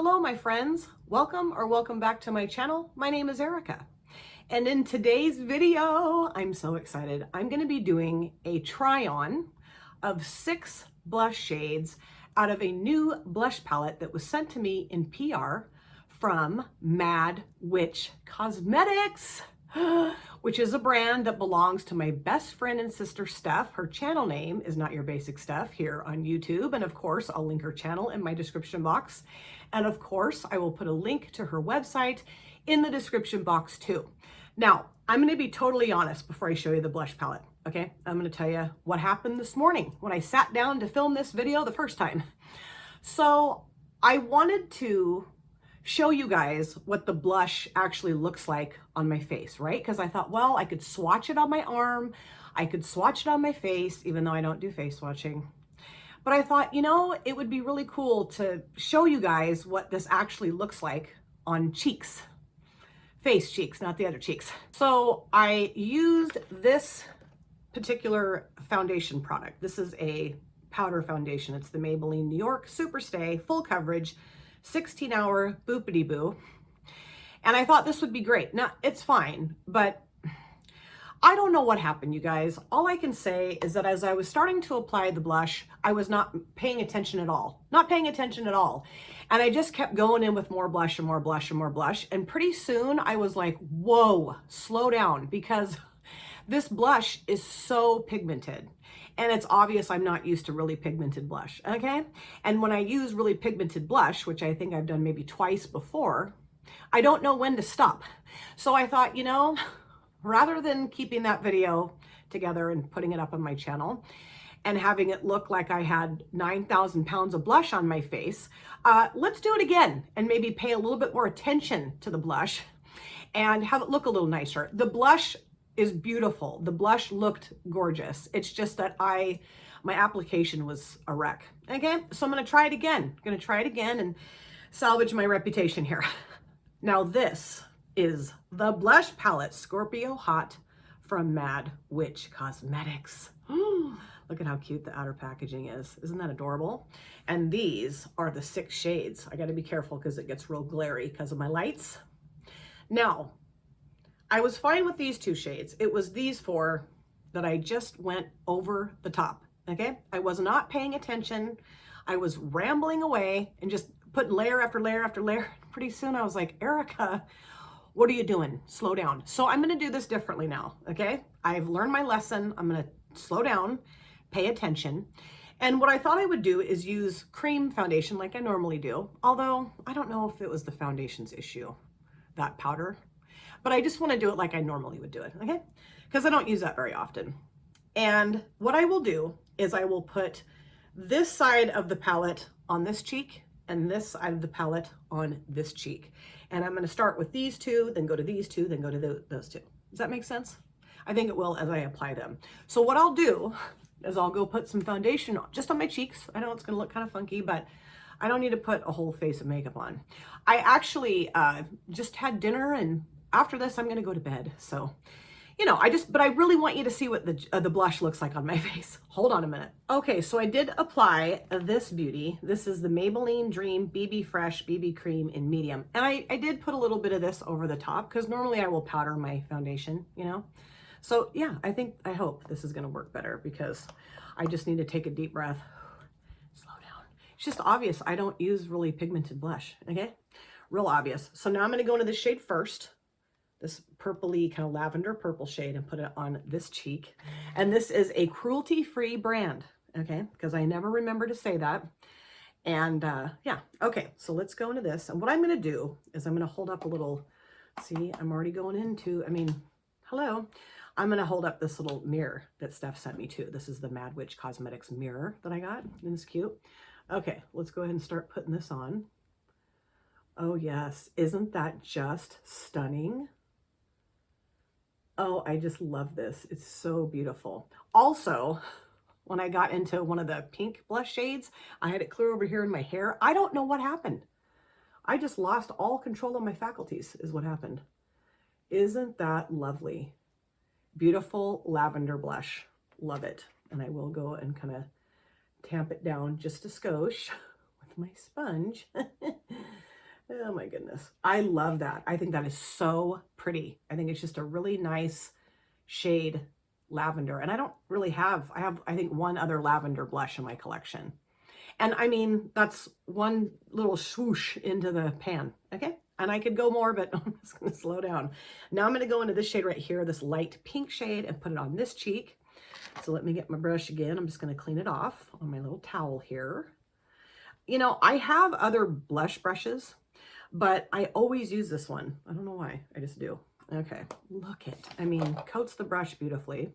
Hello, my friends. Welcome back to my channel. My name is Erica. And in today's video, I'm so excited. I'm going to be doing a try on of 6 blush shades out of a new blush palette that was sent to me in PR from MadWitch Cosmetics, which is a brand that belongs to my best friend and sister, Steph. Her channel name is Not Your Basic Steph here on YouTube. And of course, I'll link her channel in my description box. And of course, I will put a link to her website in the description box too. Now, I'm going to be totally honest before I show you the blush palette. Okay, I'm going to tell you what happened this morning when I sat down to film this video the first time. So I wanted to show you guys what the blush actually looks like on my face, right? Because I thought, well, I could swatch it on my arm, I could swatch it on my face, even though I don't do face swatching. But I thought, you know, it would be really cool to show you guys what this actually looks like on cheeks. Face cheeks, not the other cheeks. So I used this particular foundation product. This is a powder foundation. It's the Maybelline New York Super Stay Full Coverage 16-hour boopity boo. And I thought this would be great. Now, it's fine, but I don't know what happened, you guys. All I can say is that as I was starting to apply the blush, I was not paying attention at all. Not paying attention at all. And I just kept going in with more blush and more blush and more blush. And pretty soon I was like, whoa, slow down, because this blush is so pigmented. And it's obvious I'm not used to really pigmented blush, okay? And when I use really pigmented blush, which I think I've done maybe twice before, I don't know when to stop. So I thought, you know, rather than keeping that video together and putting it up on my channel and having it look like I had 9,000 pounds of blush on my face, let's do it again and maybe pay a little bit more attention to the blush and have it look a little nicer. The blush is beautiful. The blush looked gorgeous. It's just that my application was a wreck. Okay, so I'm gonna try it again. I'm gonna try it again and salvage my reputation here. Now this is the blush palette Scorpio Hot from MadWitch Cosmetics. Look at how cute the outer packaging is. Isn't that adorable? And these are the 6 shades. I gotta be careful because it gets real glary because of my lights. Now, I was fine with these 2 shades. It was these 4 that I just went over the top, okay? I was not paying attention. I was rambling away and just putting layer after layer after layer. Pretty soon I was like, Erica, what are you doing? Slow down. So I'm gonna do this differently now, okay? I've learned my lesson. I'm gonna slow down, pay attention. And what I thought I would do is use cream foundation like I normally do, although I don't know if it was the foundation's issue, that powder. But I just want to do it like I normally would do it, okay? Because I don't use that very often. And what I will do is I will put this side of the palette on this cheek and this side of the palette on this cheek. And I'm going to start with these 2, then go to these 2, then go to those 2. Does that make sense? I think it will as I apply them. So what I'll do is I'll go put some foundation on, just on my cheeks. I know it's going to look kind of funky, but I don't need to put a whole face of makeup on. I actually just had dinner, and after this, I'm going to go to bed. So, you know, but I really want you to see what the blush looks like on my face. Hold on a minute. Okay, so I did apply this beauty. This is the Maybelline Dream BB Fresh BB Cream in medium. And I did put a little bit of this over the top because normally I will powder my foundation, you know. So yeah, I hope this is going to work better because I just need to take a deep breath. Slow down. It's just obvious I don't use really pigmented blush, okay? Real obvious. So now I'm going to go into the shade first. This purpley kind of lavender purple shade, and put it on this cheek. And this is a cruelty-free brand, okay? Because I never remember to say that. And yeah, okay, so let's go into this. And what I'm gonna do is I'm gonna hold up a little, see, I'm already going into, hello. I'm gonna hold up this little mirror that Steph sent me too. This is the MadWitch Cosmetics mirror that I got, and it's cute. Okay, let's go ahead and start putting this on. Oh yes, isn't that just stunning? Oh, I just love this. It's so beautiful. Also, when I got into one of the pink blush shades, I had it clear over here in my hair. I don't know what happened. I just lost all control of my faculties is what happened. Isn't that lovely? Beautiful lavender blush. Love it. And I will go and kind of tamp it down just a skosh with my sponge. Oh my goodness. I love that. I think that is so pretty. I think it's just a really nice shade, lavender. And I don't really have, I think one other lavender blush in my collection. And I mean, that's one little swoosh into the pan, okay? And I could go more, but I'm just gonna slow down. Now I'm gonna go into this shade right here, this light pink shade, and put it on this cheek. So let me get my brush again. I'm just gonna clean it off on my little towel here. You know, I have other blush brushes, but I always use this one. I don't know why, I just do. Okay, look it. I mean, coats the brush beautifully.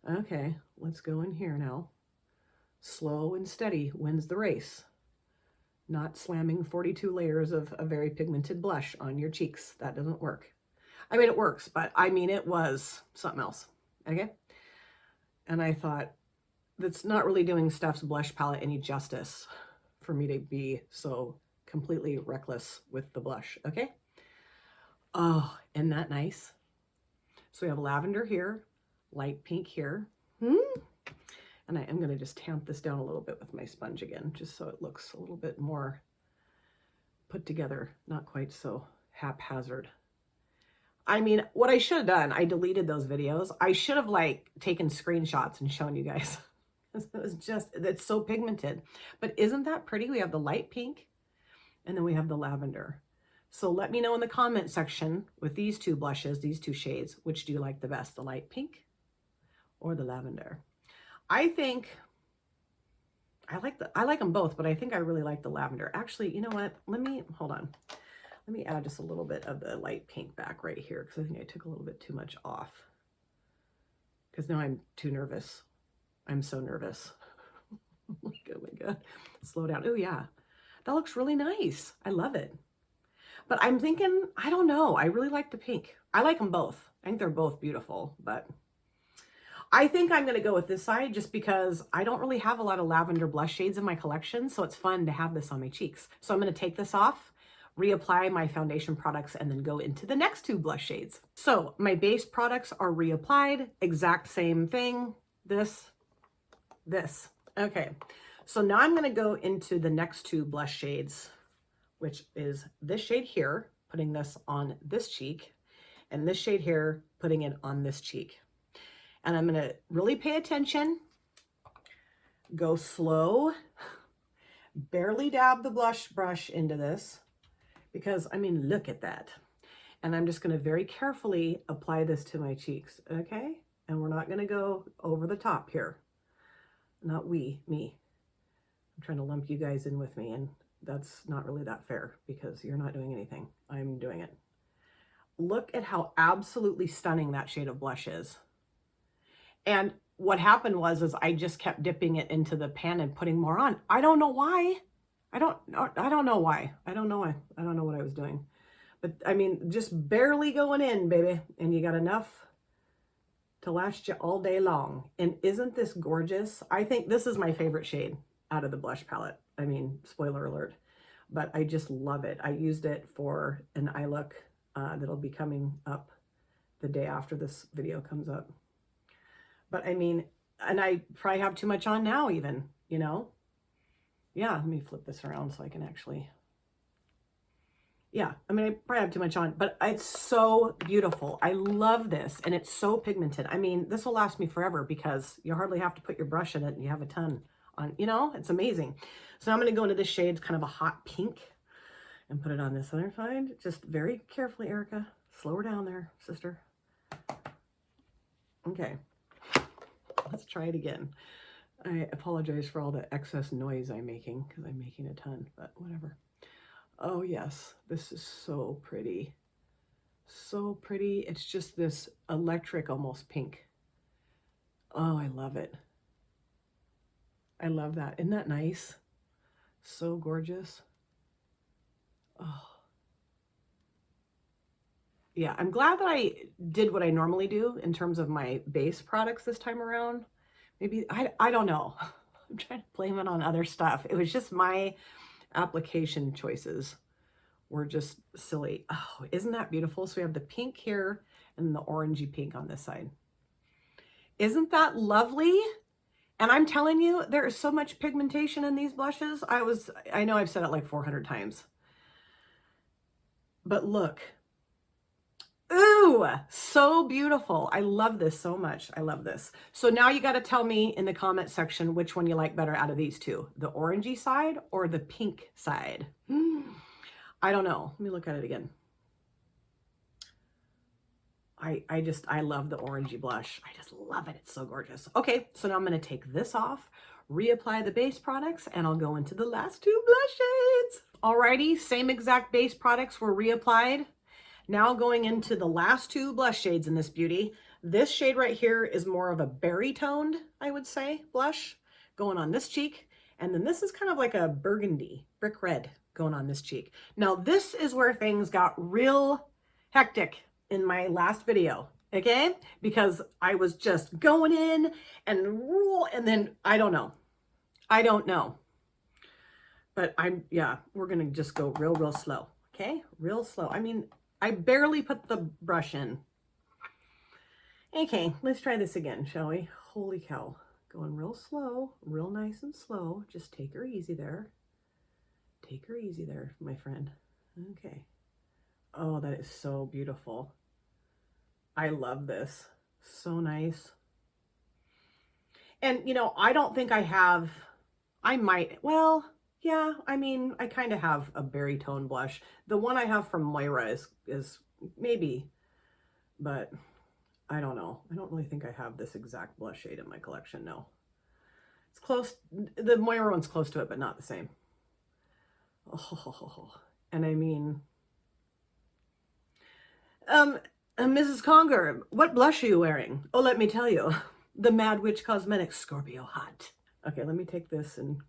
Okay, let's go in here now. Slow and steady wins the race. Not slamming 42 layers of a very pigmented blush on your cheeks. That doesn't work. I mean, it works, but I mean, it was something else, okay? And I thought, that's not really doing Steph's blush palette any justice for me to be so completely reckless with the blush, okay? Oh, isn't that nice? So we have lavender here, light pink here. And I am going to just tamp this down a little bit with my sponge again, just so it looks a little bit more put together, not quite so haphazard. I mean, what I should have done, I deleted those videos. I should have like taken screenshots and shown you guys. It was just, it's so pigmented. But isn't that pretty? We have the light pink and then we have the lavender. So let me know in the comment section with these two blushes, these two shades, which do you like the best, the light pink or the lavender? I think I like them both, but I think I really like the lavender. Actually, you know what? Hold on. Let me add just a little bit of the light pink back right here because I think I took a little bit too much off. Because now I'm too nervous. I'm so nervous. Oh my God. Slow down. Oh yeah. That looks really nice. I love it. But I'm thinking, I don't know. I really like the pink. I like them both. I think they're both beautiful, but I think I'm going to go with this side just because I don't really have a lot of lavender blush shades in my collection, so it's fun to have this on my cheeks. So I'm going to take this off, reapply my foundation products, and then go into the next two blush shades. So my base products are reapplied, exact same thing, this. Okay, so now I'm going to go into the next two blush shades, which is this shade here, putting this on this cheek, and this shade here, putting it on this cheek. And I'm going to really pay attention, go slow, barely dab the blush brush into this because, I mean, look at that. And I'm just going to very carefully apply this to my cheeks, okay? And we're not going to go over the top here. Not me. I'm trying to lump you guys in with me, and that's not really that fair because you're not doing anything. I'm doing it. Look at how absolutely stunning that shade of blush is. And what happened was I just kept dipping it into the pan and putting more on. I don't know why. I don't know why. I don't know what I was doing. But I mean, just barely going in, baby. And you got enough to last you all day long. And isn't this gorgeous? I think this is my favorite shade out of the blush palette. I mean, spoiler alert. But I just love it. I used it for an eye look that'll be coming up the day after this video comes up. But I mean, and I probably have too much on now even, you know? Yeah, let me flip this around so I can actually, yeah, I mean, I probably have too much on, but it's so beautiful. I love this, and it's so pigmented. I mean, this will last me forever because you hardly have to put your brush in it and you have a ton on, you know? It's amazing. So now I'm going to go into this shade. It's kind of a hot pink and put it on this other side. Just very carefully, Erica. Slow her down there, sister. Okay. Let's try it again. I apologize for all the excess noise I'm making because I'm making a ton, but whatever. Oh yes, this is so pretty. So pretty. It's just this electric, almost pink. Oh, I love it. I love that. Isn't that nice? So gorgeous. Oh. Yeah, I'm glad that I did what I normally do in terms of my base products this time around. Maybe, I don't know. I'm trying to blame it on other stuff. It was just my application choices were just silly. Oh, isn't that beautiful? So we have the pink here and the orangey pink on this side. Isn't that lovely? And I'm telling you, there is so much pigmentation in these blushes. I know I've said it like 400 times. But look. Ooh, so beautiful. I love this so much. I love this. So now you got to tell me in the comment section which one you like better out of these two, the orangey side or the pink side. I don't know. Let me look at it again. I love the orangey blush. I just love it. It's so gorgeous. Okay, so now I'm going to take this off, reapply the base products, and I'll go into the last two blush shades. Alrighty, same exact base products were reapplied. Now going into the last two blush shades in this beauty. This shade right here is more of a berry toned, I would say, blush going on this cheek. And then this is kind of like a burgundy, brick red going on this cheek. Now this is where things got real hectic in my last video, okay? Because I was just going in and then I don't know. But we're gonna just go real slow, okay? Real slow. I mean, I barely put the brush in. Okay, let's try this again, shall we? Holy cow. Going real slow, real nice and slow. Just take her easy there. Take her easy there, my friend. Okay. Oh, that is so beautiful. I love this. So nice. And, you know, I don't think I have, well, yeah, I mean, I kind of have a berry tone blush. The one I have from Moira is maybe, but I don't know. I don't really think I have this exact blush shade in my collection, no. It's close, the Moira one's close to it, but not the same. Oh, and I mean, Mrs. Conger, what blush are you wearing? Oh, let me tell you, the MadWitch Cosmetics Scorpio Hot. Okay, let me take this and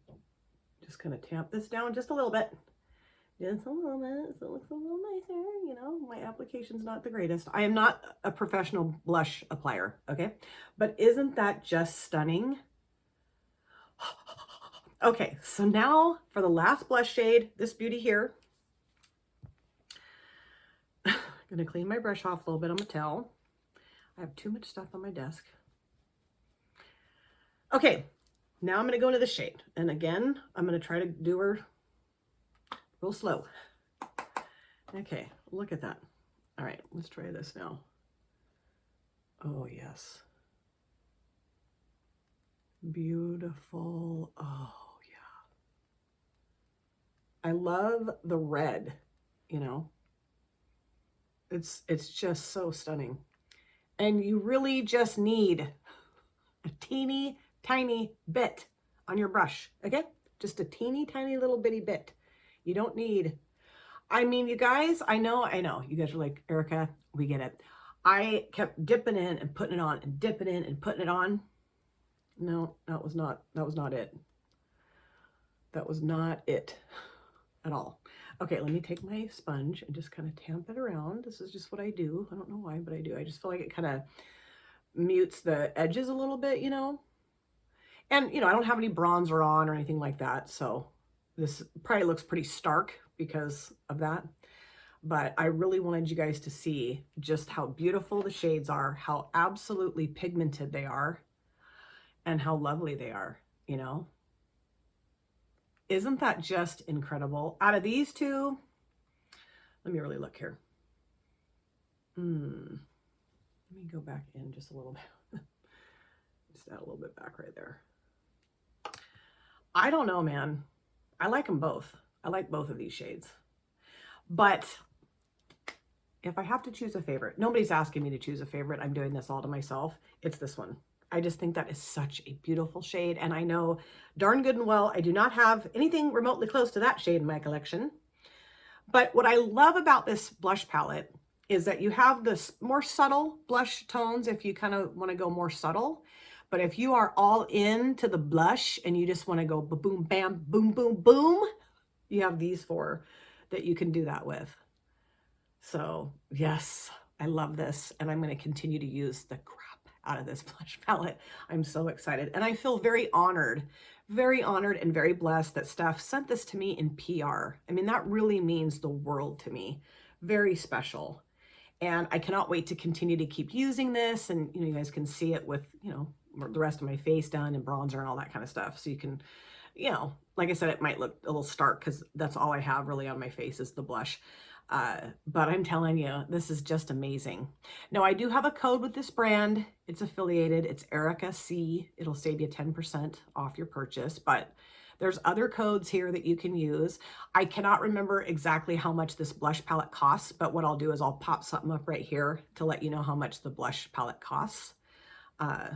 just kind of tamp this down just a little bit. Just a little bit, so it looks a little nicer. You know, my application's not the greatest. I am not a professional blush applier, okay? But isn't that just stunning? Okay, so now for the last blush shade, this beauty here. I'm gonna clean my brush off a little bit on the towel. I have too much stuff on my desk. Okay, now I'm gonna go into the shade. And again, I'm gonna try to do her real slow. Okay, look at that. All right, let's try this now. Oh, yes. Beautiful. Oh, yeah. I love the red, you know. It's just so stunning. And you really just need a teeny tiny bit on your brush, okay? Just a teeny tiny little bitty bit. You don't need, I mean, you guys, I know, you guys are like, Erica, we get it. I kept dipping in and putting it on and dipping in and putting it on. No, that was not it. That was not it at all. Okay, let me take my sponge and just kind of tamp it around. This is just what I do. I don't know why, but I do. I just feel like it kind of mutes the edges a little bit, you know? And, you know, I don't have any bronzer on or anything like that, so this probably looks pretty stark because of that. But I really wanted you guys to see just how beautiful the shades are, how absolutely pigmented they are, and how lovely they are, you know? Isn't that just incredible? Out of these two, let me really look here. Let me go back in just a little bit. Just add a little bit back right there. I don't know, man. I like them both. I like both of these shades. But if I have to choose a favorite, nobody's asking me to choose a favorite. I'm doing this all to myself. It's this one. I just think that is such a beautiful shade. And I know darn good and well, I do not have anything remotely close to that shade in my collection. But what I love about this blush palette is that you have this more subtle blush tones if you kind of want to go more subtle. But if you are all into the blush and you just want to go boom, bam, boom, boom, boom, you have these four that you can do that with. So yes, I love this. And I'm going to continue to use the crap out of this blush palette. I'm so excited. And I feel very honored and very blessed that Steph sent this to me in PR. I mean, that really means the world to me. Very special. And I cannot wait to continue to keep using this. And, you know, you guys can see it with, you know, the rest of my face done and bronzer and all that kind of stuff. So you can, you know, like I said, it might look a little stark because that's all I have really on my face is the blush. But I'm telling you, this is just amazing. Now, I do have a code with this brand. It's affiliated. It's Erica C. It'll save you 10% off your purchase, but there's other codes here that you can use. I cannot remember exactly how much this blush palette costs, but what I'll do is I'll pop something up right here to let you know how much the blush palette costs. Yeah.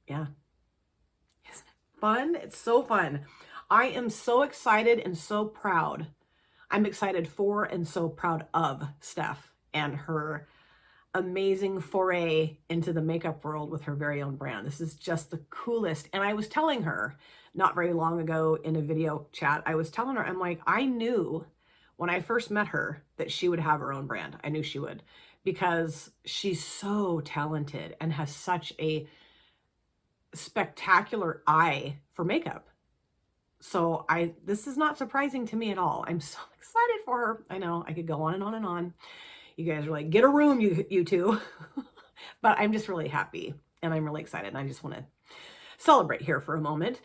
Isn't it fun? It's so fun. I am so excited and so proud. I'm excited for and so proud of Steph and her amazing foray into the makeup world with her very own brand. This is just the coolest. And I was telling her not very long ago in a video chat, I was telling her, I'm like, I knew when I first met her that she would have her own brand. I knew she would, because she's so talented and has such a spectacular eye for makeup. So this is not surprising to me at all. I'm so excited for her. I know I could go on and on and on. You guys are like, get a room, you two. But I'm just really happy and I'm really excited. And I just want to celebrate here for a moment.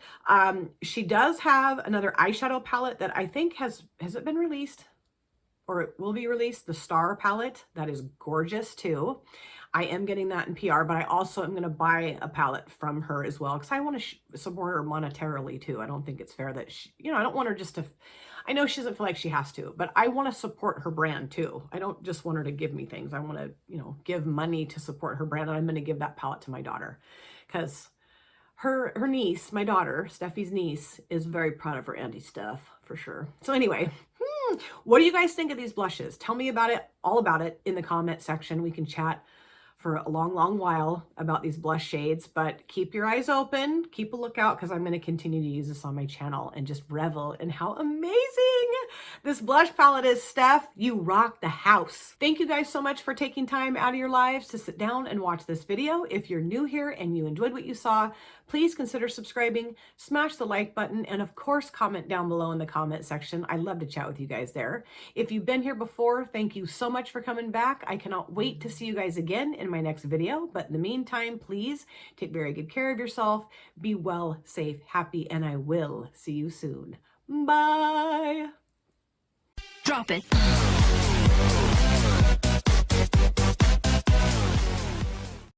She does have another eyeshadow palette that I think has it been released? Or it will be released, the Star palette. That is gorgeous too. I am getting that in PR, but I also am going to buy a palette from her as well, because I want to support her monetarily too. I don't think it's fair that she, I don't want her just to, I know she doesn't feel like she has to, but I want to support her brand too. I don't just want her to give me things. I want to, give money to support her brand. And I'm going to give that palette to my daughter, because her niece, my daughter, Steffi's niece, is very proud of her Auntie Steph for sure. So anyway, what do you guys think of these blushes? Tell me about it, all about it in the comment section. We can chat for a long, long while about these blush shades, but keep your eyes open, keep a lookout, because I'm going to continue to use this on my channel and just revel in how amazing this blush palette is. Steph, you rock the house. Thank you guys so much for taking time out of your lives to sit down and watch this video. If you're new here and you enjoyed what you saw, please consider subscribing, smash the like button, and of course, comment down below in the comment section. I'd love to chat with you guys there. If you've been here before, thank you so much for coming back. I cannot wait to see you guys again in my next video. But in the meantime, please take very good care of yourself. Be well, safe, happy, and I will see you soon. Bye. Drop it.